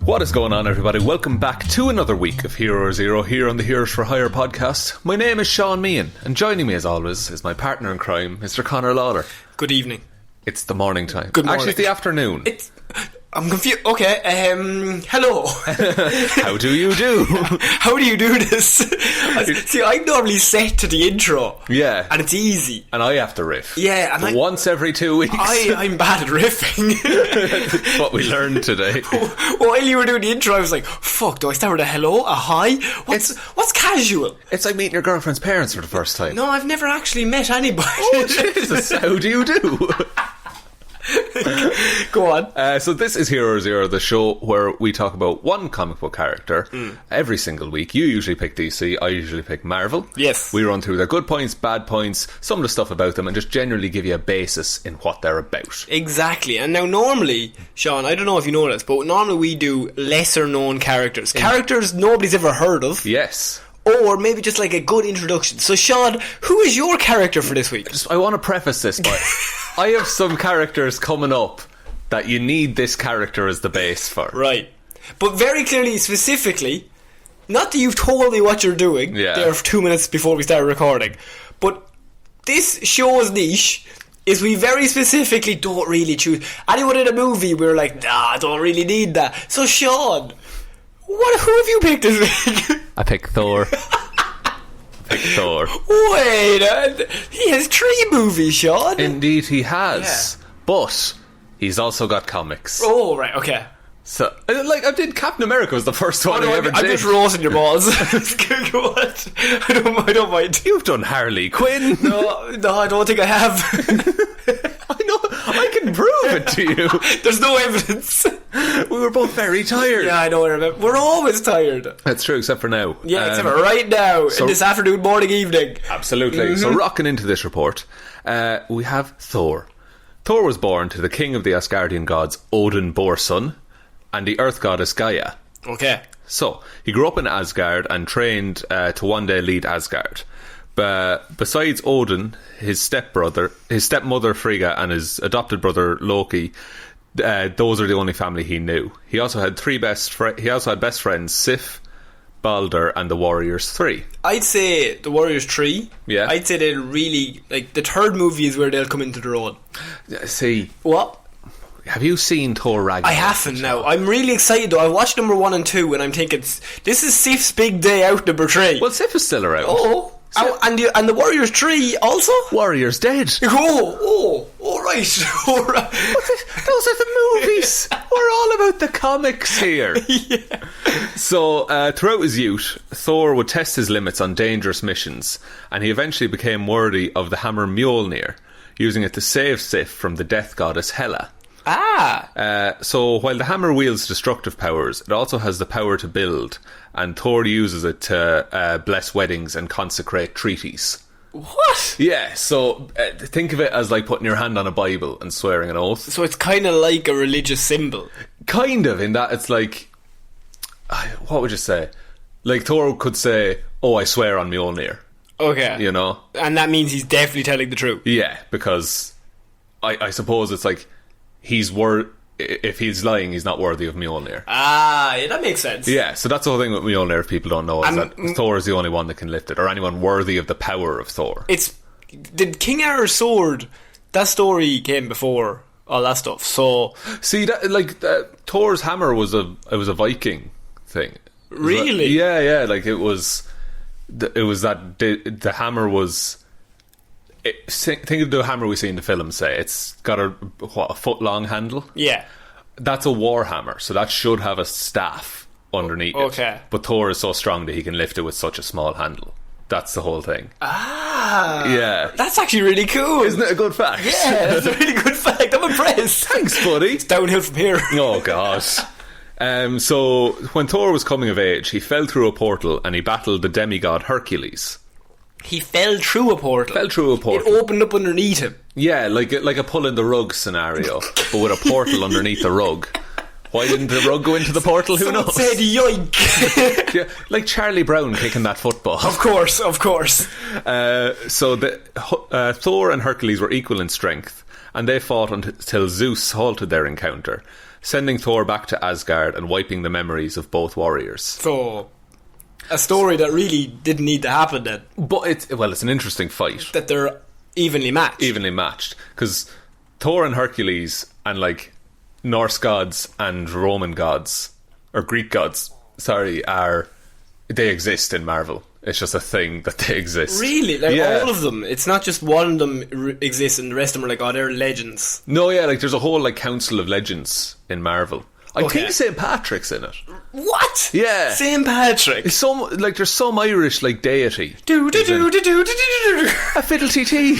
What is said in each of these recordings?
What is going on, everybody? Welcome back to another week of Hero Zero here on the Heroes for Hire podcast. My name is Shaun Meehan, and joining me as always is my partner in crime, Mr. Conor Lawler. Good evening. It's the morning time. Good morning. Actually, it's the afternoon. I'm confused. Okay, hello. How do you do? How do you do this? See, I'm normally set to the intro. Yeah. And it's easy. And I have to riff. Yeah. And once every 2 weeks. I'm bad at riffing. That's what we learned today. While you were doing the intro, I was like, fuck, do I start with a hello, a hi? What's casual? It's like meeting your girlfriend's parents for the first time. No, I've never actually met anybody. Oh, Jesus. How do you do? Go on. So this is Hero Zero, the show where we talk about one comic book character every single week. You usually pick DC, I usually pick Marvel. Yes. We run through their good points, bad points, some of the stuff about them, and just generally give you a basis in what they're about. Exactly. And now normally, Shaun, I don't know if you know this, but normally we do lesser known characters. Characters nobody's ever heard of. Yes. Or maybe just like a good introduction. So Shaun, who is your character for this week? I want to preface this by I have some characters coming up that you need this character as the base for. Right. But very clearly, specifically, not that you've told me what you're doing there for 2 minutes before we start recording, but this show's niche is we very specifically don't really choose. Anyone in a movie, we're like, nah, I don't really need that. So Shaun, who have you picked this week? I picked Thor. Thor. Wait, he has 3 movies, Shaun. Indeed he has. Yeah. But he's also got comics. Oh, right, okay. So, like, I did Captain America was the first one I ever did. I'm just roasting your balls. What? I don't mind. You've done Harley Quinn. No, I don't think I have. I know, I can prove it to you. There's no evidence. We were both very tired. Yeah, I know. We're always tired. That's true, except for now. Yeah, except for right now, in this afternoon, morning, evening. Absolutely. Mm-hmm. So rocking into this report, we have Thor. Thor was born to the king of the Asgardian gods, Odin Borson, and the earth goddess Gaia. Okay. So, he grew up in Asgard and trained to one day lead Asgard. But besides Odin, his stepmother Frigga, and his adopted brother Loki, those are the only family he knew. He also had best friends, Sif, Balder, and the Warriors 3. I'd say the Warriors 3. Yeah. I'd say they'll really, like, the third movie is where they'll come into their own. See. What? Have you seen Thor Ragnarok? I haven't now. I'm really excited though. I watched number 1 and 2 and I'm thinking, this is Sif's big day out, number 3. Well, Sif is still around. Oh. And the Warriors 3 also? Warriors dead. Oh, right. Those are the movies. We're all about the comics here. Yeah. So, throughout his youth, Thor would test his limits on dangerous missions, and he eventually became worthy of the hammer Mjolnir, using it to save Sif from the death goddess Hela. So while the hammer wields destructive powers, it also has the power to build, and Thor uses it to bless weddings and consecrate treaties. What? Yeah, so think of it as like putting your hand on a Bible and swearing an oath. So it's kind of like a religious symbol. Kind of, in that it's like, what would you say? Like Thor could say, oh, I swear on Mjolnir. Okay. You know? And that means he's definitely telling the truth. Yeah, because I suppose it's like, if he's lying, he's not worthy of Mjolnir. Yeah, that makes sense. Yeah, so that's the whole thing with Mjolnir, if people don't know, is that Thor is the only one that can lift it, or anyone worthy of the power of Thor. Did King Arthur's sword, that story came before all that stuff, so... See, Thor's hammer was a Viking thing. Really? Yeah, like it was that the hammer was... Think of the hammer we see in the film, say. It's got a foot-long handle? Yeah. That's a war hammer, so that should have a staff underneath it. Okay. But Thor is so strong that he can lift it with such a small handle. That's the whole thing. Yeah. That's actually really cool. Isn't it a good fact? Yeah, that's a really good fact. I'm impressed. Thanks, buddy. It's downhill from here. Oh, God. So, when Thor was coming of age, he fell through a portal and he battled the demigod Hercules. He fell through a portal. It opened up underneath him. Yeah, like a pull in the rug scenario, but with a portal underneath the rug. Why didn't the rug go into the portal? Who knows? Said yoink. Yeah, like Charlie Brown kicking that football. Of course. So Thor and Hercules were equal in strength, and they fought until Zeus halted their encounter, sending Thor back to Asgard and wiping the memories of both warriors. So, a story that really didn't need to happen then. But it's an interesting fight. That they're evenly matched. Evenly matched. Because Thor and Hercules and, like, Norse gods and Roman gods, or Greek gods, sorry, they exist in Marvel. It's just a thing that they exist. Really? Like, all of them? It's not just one of them exists and the rest of them are like, oh, they're legends. No, yeah, like, there's a whole, like, council of legends in Marvel. I think St. Patrick's in it. What? Yeah. St. Patrick? It's there's some Irish, like, deity. A fiddle TT.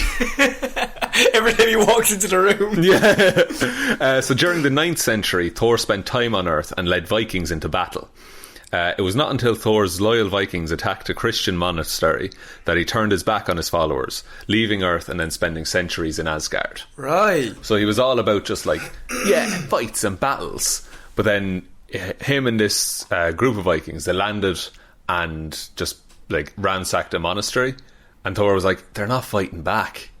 Every time he walks into the room. Yeah. So during the 9th century, Thor spent time on Earth and led Vikings into battle. It was not until Thor's loyal Vikings attacked a Christian monastery that he turned his back on his followers, leaving Earth and then spending centuries in Asgard. Right. So he was all about just like, fights and battles. But then him and this group of Vikings, they landed and just like ransacked a monastery. And Thor was like, they're not fighting back.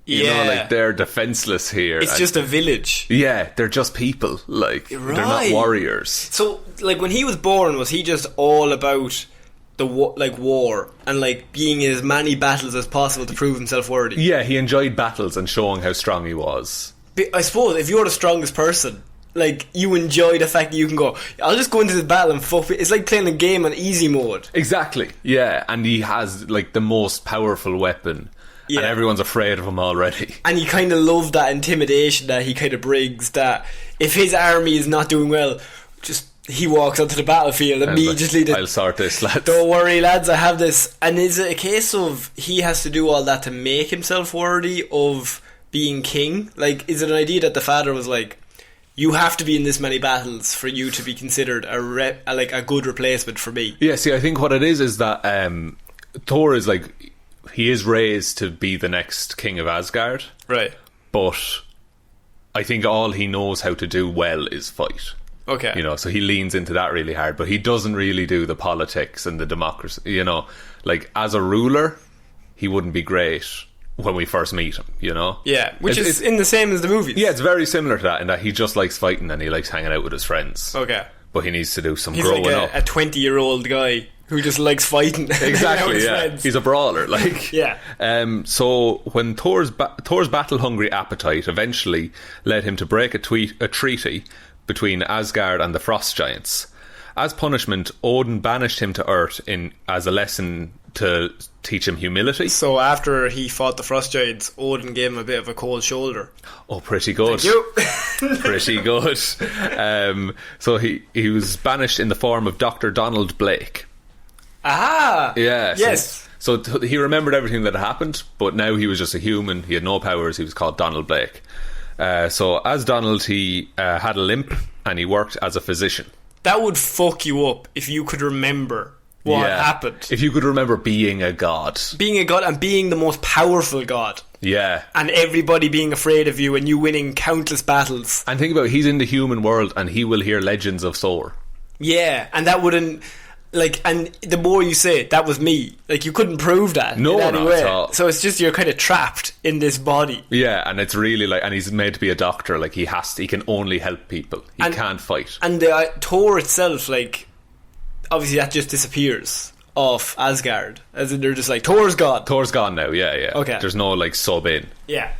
You know, like, they're defenseless here. It's just a village. Yeah, they're just people. Like, They're not warriors. So, like, when he was born, was he just all about the war and, like, being in as many battles as possible to prove himself worthy? Yeah, he enjoyed battles and showing how strong he was. But I suppose, if you're the strongest person, like, you enjoy the fact that you can go, I'll just go into this battle and fuck it. It's like playing a game on easy mode. Exactly, yeah. And he has, like, the most powerful weapon. Yeah. And everyone's afraid of him already. And you kind of love that intimidation that he kind of brings, that if his army is not doing well, just he walks onto the battlefield immediately. Like, I'll sort this, lads. Don't worry, lads, I have this. And is it a case of he has to do all that to make himself worthy of being king? Like, is it an idea that the father was like, you have to be in this many battles for you to be considered a good replacement for me? Yeah, see, I think what it is that Thor is like, he is raised to be the next king of Asgard. Right. But I think all he knows how to do well is fight. Okay. You know, so he leans into that really hard, but he doesn't really do the politics and the democracy. You know, like, as a ruler, he wouldn't be great when we first meet him, you know? Yeah, which is in the same as the movies. Yeah, it's very similar to that, in that he just likes fighting and he likes hanging out with his friends. Okay. But he needs to do some He's growing like a 20-year-old guy who just likes fighting. Exactly, yeah. Friends. He's a brawler, like. Yeah. So when Thor's battle-hungry appetite eventually led him to break a treaty between Asgard and the Frost Giants. As punishment, Odin banished him to Earth as a lesson to teach him humility. So after he fought the Frost Giants, Odin gave him a bit of a cold shoulder. Oh, pretty good. Thank you. Pretty good. So he was banished in the form of Dr. Donald Blake. Aha! Yeah. Yes. So he remembered everything that had happened, but now he was just a human. He had no powers. He was called Donald Blake. So as Donald, he had a limp and he worked as a physician. That would fuck you up if you could remember what happened. If you could remember being a god. Being a god and being the most powerful god. Yeah. And everybody being afraid of you and you winning countless battles. And think about it, he's in the human world and he will hear legends of Thor. Yeah, and that wouldn't... Like, and the more you say it, that was me. Like, you couldn't prove that in any way. At all. So it's just, you're kind of trapped in this body. Yeah, and it's really like, and he's made to be a doctor. Like, he can only help people. He can't fight. And Thor itself, like, obviously that just disappears off Asgard. As in, they're just like, Thor's gone. Thor's gone now, yeah. Okay. There's no, like, sub in. Yeah.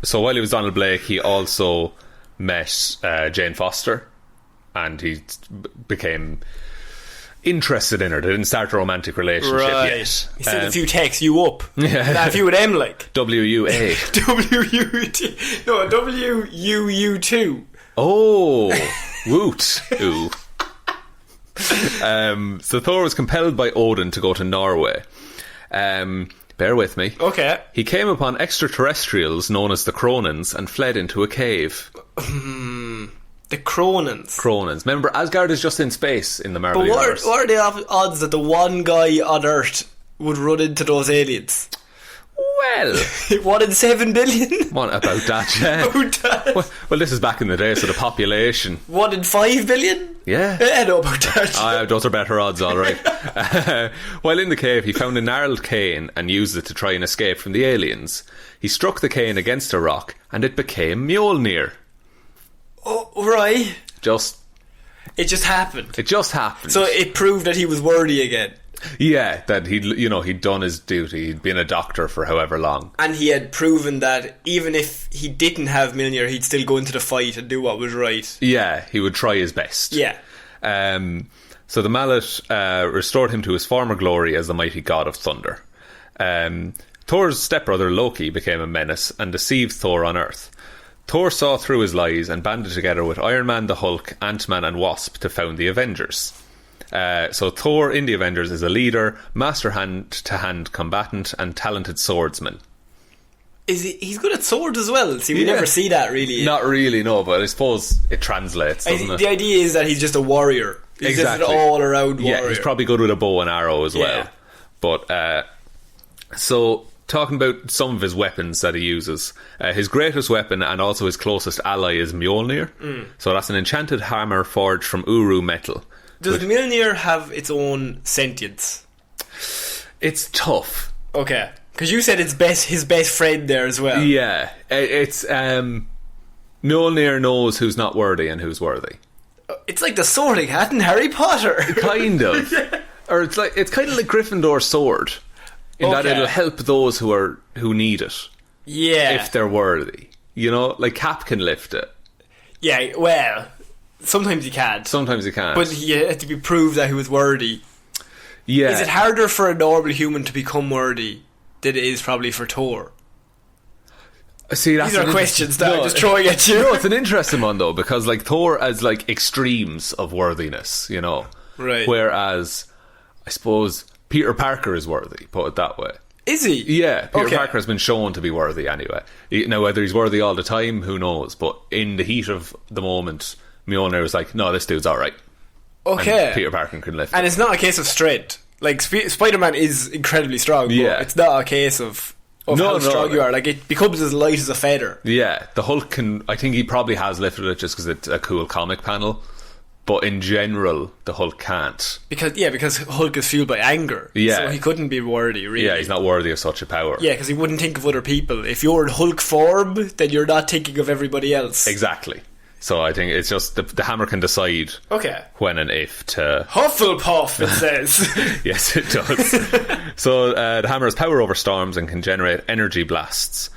So while he was Donald Blake, he also met Jane Foster, and he became interested in her. They didn't start a romantic relationship yet. He sent a few texts you up. Yeah. Now, if you with M, like W-U-A. W-U-T. No, W-U-U-2. Oh, woot. Ooh. So Thor was compelled by Odin to go to Norway. Bear with me. Okay. He came upon extraterrestrials known as the Cronins and fled into a cave. The Cronins. Remember, Asgard is just in space in the Marvel universe. What are the odds that the one guy on Earth would run into those aliens? Well, 1 in 7 billion? what about that, yeah. About that. Well, this is back in the day, so the population... 1 in 5 billion? Yeah. I know about that. Those are better odds, all right. While in the cave, he found a gnarled cane and used it to try and escape from the aliens. He struck the cane against a rock, and it became Mjolnir. Oh, right. It just happened. It just happened. So it proved that he was worthy again. Yeah, that he'd done his duty. He'd been a doctor for however long. And he had proven that even if he didn't have Mjolnir, he'd still go into the fight and do what was right. Yeah, he would try his best. Yeah. So the mallet restored him to his former glory as the mighty god of thunder. Thor's stepbrother Loki became a menace and deceived Thor on Earth. Thor saw through his lies and banded together with Iron Man, the Hulk, Ant-Man and Wasp to found the Avengers. So Thor in the Avengers is a leader, master hand-to-hand combatant and talented swordsman. He's good at swords as well. See, we never see that really. Not really, no, but I suppose it translates, doesn't it? The idea is that he's just a warrior. He's just an all-around warrior. Yeah, he's probably good with a bow and arrow as well. But, so... Talking about some of his weapons that he uses, his greatest weapon and also his closest ally is Mjolnir. So that's an enchanted hammer forged from Uru metal. Does Mjolnir have its own sentience? It's tough. Okay, because you said it's his best friend there as well. Yeah, it's Mjolnir knows who's not worthy and who's worthy. It's like the Sorting Hat in Harry Potter. Kind of. Yeah. Or it's kind of like Gryffindor's sword. In that it'll help those who need it. Yeah. If they're worthy. Like Cap can lift it. Yeah, well, sometimes he can't. Sometimes he can't. But he had to be proved that he was worthy. Yeah. Is it harder for a normal human to become worthy than it is probably for Thor? See, these are questions that I'm just throwing at you. No, it's an interesting one though, because like Thor has like extremes of worthiness, Right. Whereas, I suppose... Peter Parker is worthy, put it that way. Is he? Yeah, Peter Parker has been shown to be worthy anyway. Now, whether he's worthy all the time, who knows? But in the heat of the moment, Mjolnir was like, no, this dude's alright. Okay. And Peter Parker can lift And it. It's not a case of strength. Like, Spider-Man is incredibly strong, but it's not a case of how strong you are. Like, it becomes as light as a feather. Yeah, the Hulk can... I think he probably has lifted it just because it's a cool comic panel. But in general, the Hulk can't. Because Hulk is fueled by anger. Yeah. So he couldn't be worthy, really. Yeah, he's not worthy of such a power. Yeah, because he wouldn't think of other people. If you're in Hulk form, then you're not thinking of everybody else. Exactly. So I think it's just the hammer can decide when and if to... Hufflepuff, it says. Yes, it does. So the hammer has power over storms and can generate energy blasts.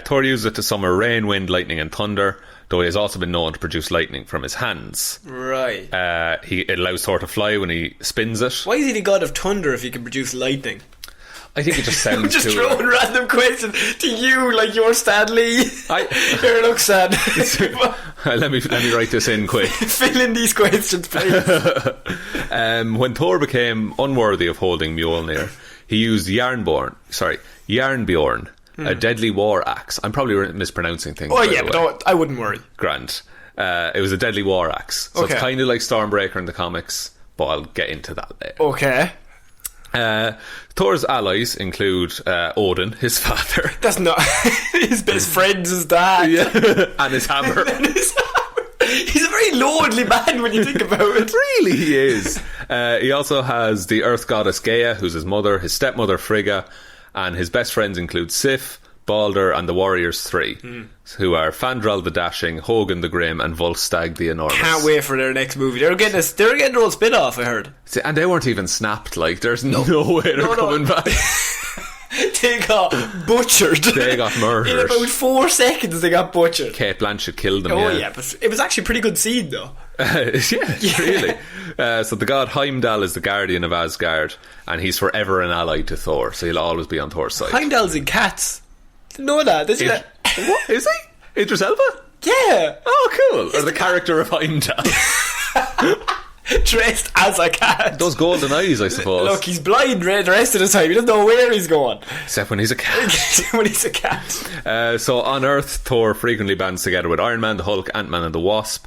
Thor uses it to summon rain, wind, lightning and thunder, though he has also been known to produce lightning from his hands. Right. It allows Thor to fly when he spins it. Why is he the god of thunder if he can produce lightning? I think it just sounds I'm just throwing random questions to you like you're Stan Lee. Here, look, Stan. let me write this in quick. Fill in these questions, please. When Thor became unworthy of holding Mjolnir, he used Yarnbjorn, a deadly war axe. I'm probably mispronouncing things. Oh yeah, but I wouldn't worry. Grand. It was a deadly war axe. So it's kind of like Stormbreaker in the comics, but I'll get into that later. Okay. Thor's allies include Odin, his father. That's not his best friend's his dad. Yeah. And his hammer. He's a very lordly man when you think about it. Really, he is. He also has the earth goddess Gaia, who's his mother, his stepmother Frigga, and his best friends include Sif, Balder, and the Warriors 3, who are Fandral the Dashing, Hogan the Grim, and Volstagg the Enormous. Can't wait for their next movie. They're getting their own spin-off, I heard. See, and they weren't even snapped. Like, there's no way they're coming back. They got butchered. They got murdered. In about 4 seconds, they got butchered. Kate Blanchett killed them. Oh yeah, but it was actually a pretty good scene, though. Really. So the god Heimdall is the guardian of Asgard, and he's forever an ally to Thor, so he'll always be on Thor's side. Heimdall's in Cats. Didn't know that. What is he? Idris Elba? Yeah. Oh, cool. Or the character of Heimdall. Dressed as a cat. Those golden eyes, I suppose. Look, he's blind the rest of the time. He doesn't know where he's going. Except when he's a cat. When he's a cat. So on Earth, Thor frequently bands together with Iron Man, the Hulk, Ant-Man and the Wasp.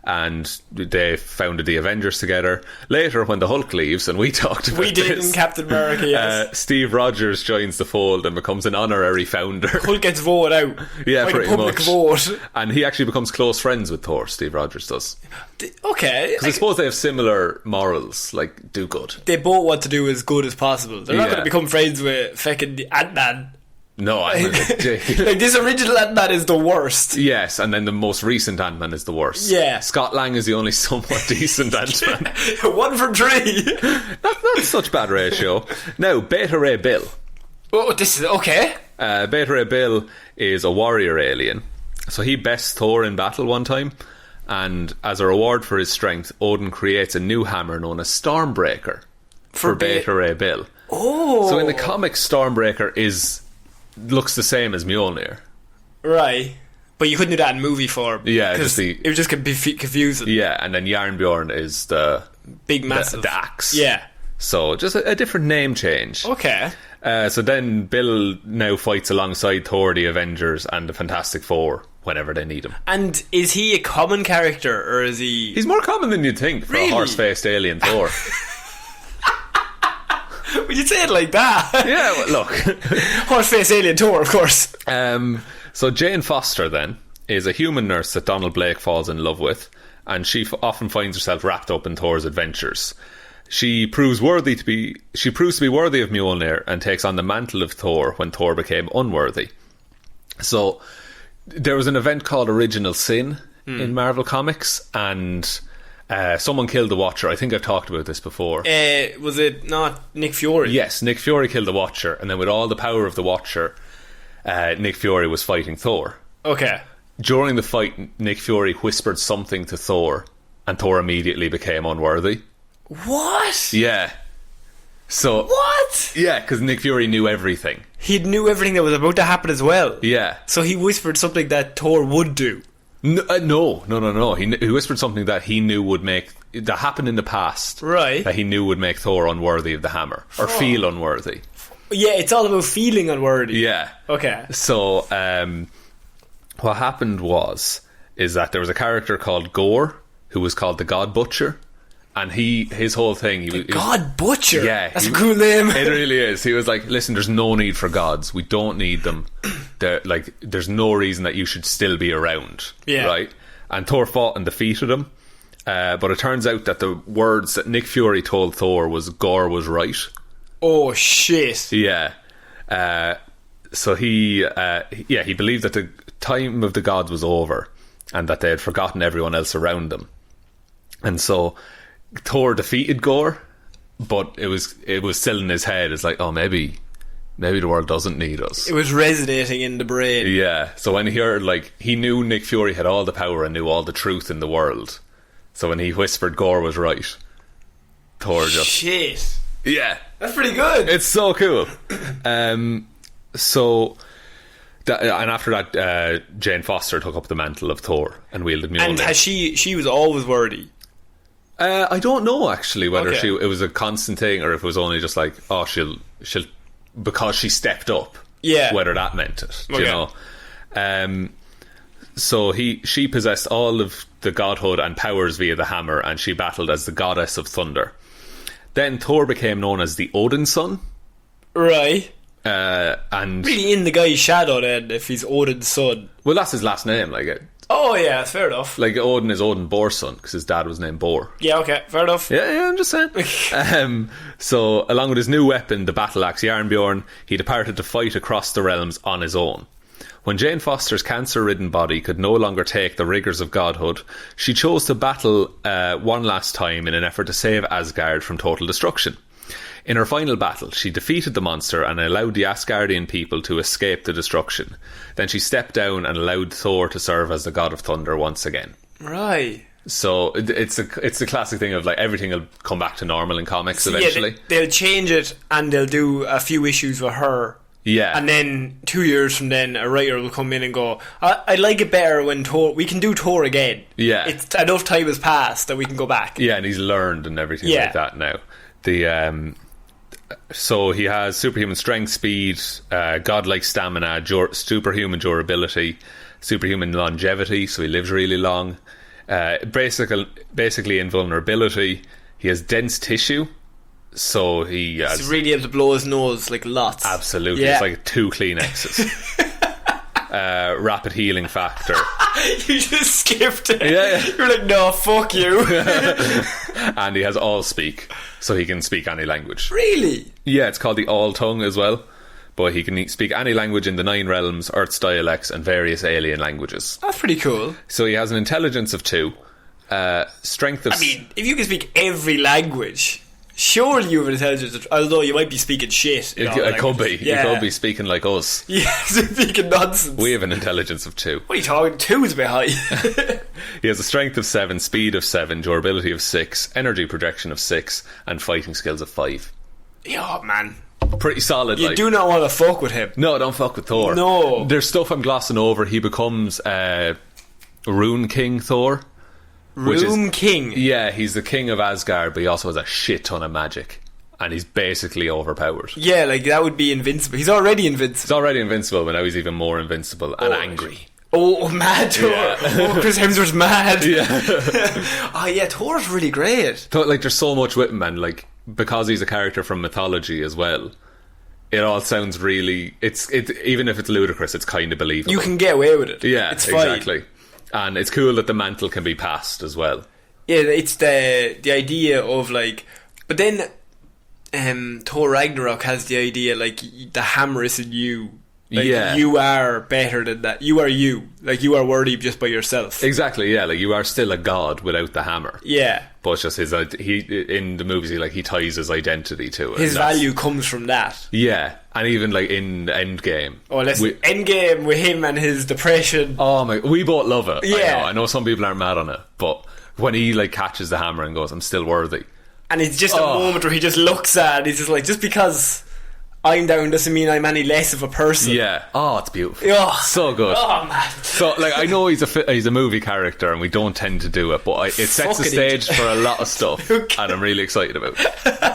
and they founded the Avengers together. Later, when the Hulk leaves, and we talked about we did this, in Captain America, yes. Steve Rogers joins the fold and becomes an honorary founder. Hulk gets voted out. Yeah, by pretty the public much. Vote. And he actually becomes close friends with Thor, Steve Rogers does. Okay. Because I suppose they have similar morals, like, do good. They both want to do as good as possible. They're not going to become friends with fucking Ant-Man. No, Ant-Man is ridiculous. Like, this original Ant-Man is the worst. Yes, and then the most recent Ant-Man is the worst. Yeah. Scott Lang is the only somewhat decent Ant-Man. 1 from 3. Not such bad ratio. Now, Beta Ray Bill. Oh, this is okay. Beta Ray Bill is a warrior alien. So he bests Thor in battle one time, and as a reward for his strength, Odin creates a new hammer known as Stormbreaker for Beta Ray Bill. Oh. So in the comics, Stormbreaker looks the same as Mjolnir. Right. But you couldn't do that in movie form. Yeah, it would just be confusing. Yeah, and then Jarnbjorn is the big, massive the axe. Yeah. So just a different name change. Okay. So then Bill now fights alongside Thor, the Avengers, and the Fantastic Four whenever they need him. And is he a common character, or is he... He's more common than you'd think for a horse-faced alien Thor. Would you say it like that? Yeah, well, look. Horse-faced alien Thor, of course. So Jane Foster, then, is a human nurse that Donald Blake falls in love with, and she often finds herself wrapped up in Thor's adventures. She proves to be worthy of Mjolnir and takes on the mantle of Thor when Thor became unworthy. So there was an event called Original Sin in Marvel Comics, and someone killed the Watcher. I think I've talked about this before. Was it not Nick Fury? Yes, Nick Fury killed the Watcher, and then with all the power of the Watcher, Nick Fury was fighting Thor. Okay. During the fight, Nick Fury whispered something to Thor, and Thor immediately became unworthy. What? Yeah. So what? Yeah, because Nick Fury knew everything. He knew everything that was about to happen as well. Yeah. So he whispered something that Thor would do. No. He whispered something that he knew that happened in the past. Right. That he knew would make Thor unworthy of the hammer, or feel unworthy. Yeah, it's all about feeling unworthy. Yeah. Okay. So, what happened is that there was a character called Gore who was called the God Butcher. And his whole thing... God Butcher? Yeah. That's a cool name. It really is. He was like, listen, there's no need for gods. We don't need them. There's no reason that you should still be around. Yeah. Right? And Thor fought and defeated him. But it turns out that the words that Nick Fury told Thor was Gore was right. Oh, shit. Yeah. So he believed that the time of the gods was over and that they had forgotten everyone else around them. And so... Thor defeated Gore, but it was still in his head. It's like, oh, maybe the world doesn't need us. It was resonating in the brain. Yeah. So when he heard, he knew Nick Fury had all the power and knew all the truth in the world. So when he whispered Gore was right, Thor just... Shit. Yeah. That's pretty good. It's so cool. And after that, Jane Foster took up the mantle of Thor and wielded Mjolnir. And has she was always worthy? I don't know actually whether it was a constant thing or if it was only just like, oh, she'll because she stepped up. Yeah. Whether that meant it, you know. So she possessed all of the godhood and powers via the hammer, and she battled as the goddess of thunder. Then Thor became known as the Odin son. Right. And really in the guy's shadow then, if he's Odin's son. Well, that's his last name, like it. Oh yeah, fair enough. Like Odin is Odin Bor's son because his dad was named Bor. Yeah, okay, fair enough. Yeah, I'm just saying. So, along with his new weapon, the battle axe Jarnbjorn, he departed to fight across the realms on his own. When Jane Foster's cancer-ridden body could no longer take the rigours of godhood, she chose to battle one last time in an effort to save Asgard from total destruction. In her final battle, she defeated the monster and allowed the Asgardian people to escape the destruction. Then she stepped down and allowed Thor to serve as the god of thunder once again. Right. So it's a classic thing of everything will come back to normal in comics eventually. Yeah, they'll change it and they'll do a few issues with her. Yeah. And then 2 years from then, a writer will come in and go, I like it better when we can do Thor again. Yeah. It's enough time has passed that we can go back. Yeah, and he's learned and everything like that now. So he has superhuman strength, speed, godlike stamina, superhuman durability, superhuman longevity, so he lives really long. Basically invulnerability. He has dense tissue, so he's really able to blow his nose like lots. Absolutely, it's like 2 Kleenexes. Rapid healing factor. You just skipped it. Yeah. You're like, no, fuck you. And he has all speak, so he can speak any language. Really? Yeah, it's called the all tongue as well. But he can speak any language in the 9 realms, Earth's dialects, and various alien languages. That's pretty cool. So he has an intelligence of 2, strength of... I mean, if you can speak every language, surely you have an intelligence of... Although you might be speaking shit. It could be. Yeah. You could be speaking like us. Yeah, speaking nonsense. We have an intelligence of 2. What are you talking? 2 is a bit high. He has a strength of 7, speed of 7, durability of 6, energy projection of 6, and fighting skills of 5. Yeah, man. Pretty solid. You do not want to fuck with him. No, don't fuck with Thor. No. There's stuff I'm glossing over. He becomes Rune King Thor. Rune King? Yeah, he's the king of Asgard, but he also has a shit ton of magic. And he's basically overpowered. Yeah, like that would be invincible. He's already invincible. He's already invincible, but now he's even more invincible and angry. Oh, mad Thor. Yeah. Oh, Chris Hemsworth's mad. Yeah. Oh, yeah, Thor's really great. Like, there's so much with him, and like, because he's a character from mythology as well, it all sounds really... It's even if it's ludicrous, it's kind of believable. You can get away with it. Yeah, it's fine. Exactly. And it's cool that the mantle can be passed as well. Yeah, it's the idea of like... But then Thor Ragnarok has the idea like the hammer isn't you. Like, yeah. You are better than that. You are you. Like, you are worthy just by yourself. Exactly, yeah. Like, you are still a god without the hammer. Yeah. But it's just in the movies, he ties his identity to it. His value comes from that. Yeah. And even, like, in Endgame. Oh, listen, Endgame with him and his depression. Oh, my... We both love it. Yeah. I know some people aren't mad on it. But when he, like, catches the hammer and goes, I'm still worthy. And it's just a moment where he just looks at it. He's just like, just because... I'm down doesn't mean I'm any less of a person. Yeah. Oh, it's beautiful. Oh. So good. Oh, man. So, like, I know he's a movie character and we don't tend to do it, but it sets the stage for a lot of stuff. Okay. And I'm really excited about it.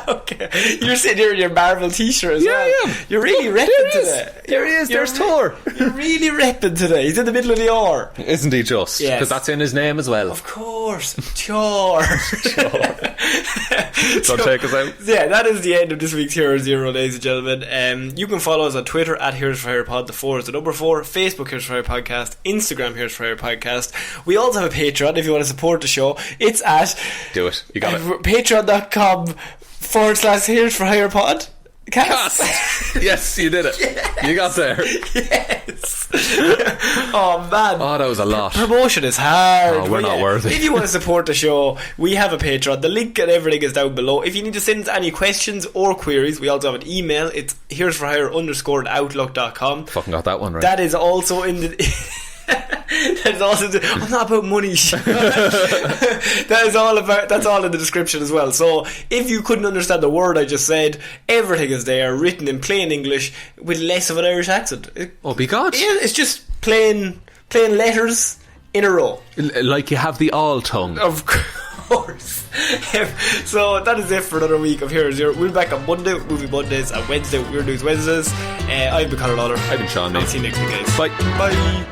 Okay. You're sitting here in your Marvel t-shirt as well. Yeah. You're really repping today. There he is. There's Thor. You're really repping today. He's in the middle of the hour. Isn't he just? Yes. Because that's in his name as well. Of course. Thor. So take us out. Yeah, that is the end of this week's Hero Zero, ladies and gentlemen. You can follow us on Twitter at Heroes for Hire Pod. The 4 is the number 4. Facebook Heroes for Hire Podcast. Instagram Heroes for Hire Podcast. We also have a Patreon if you want to support the show. It's at... Do it. You got it. Patreon.com/Heroes for Hire Pod. Yes, you did it. Yes. You got there. Yes. Oh man. Oh, that was a lot. Promotion is hard. Oh, we're not worthy. If you want to support the show, we have a Patreon. The link and everything is down below. If you need to send any questions or queries, we also have an email. It's here'sforhire_outlook.com. Fucking got that one right. That is also in the... That's also I'm not about money. That's all in the description as well. So if you couldn't understand the word I just said, everything is there, written in plain English with less of an Irish accent. Oh, be God. Yeah, it's just plain letters in a row. Like you have the all tongue. Of course. So that is it for another week of Hero Zero. We'll be back on Monday, Movie Mondays, and Wednesday, Weird News Wednesdays. I've been Conor Lawler. I've been Shaun. I'll see you next week, guys. Bye. Bye.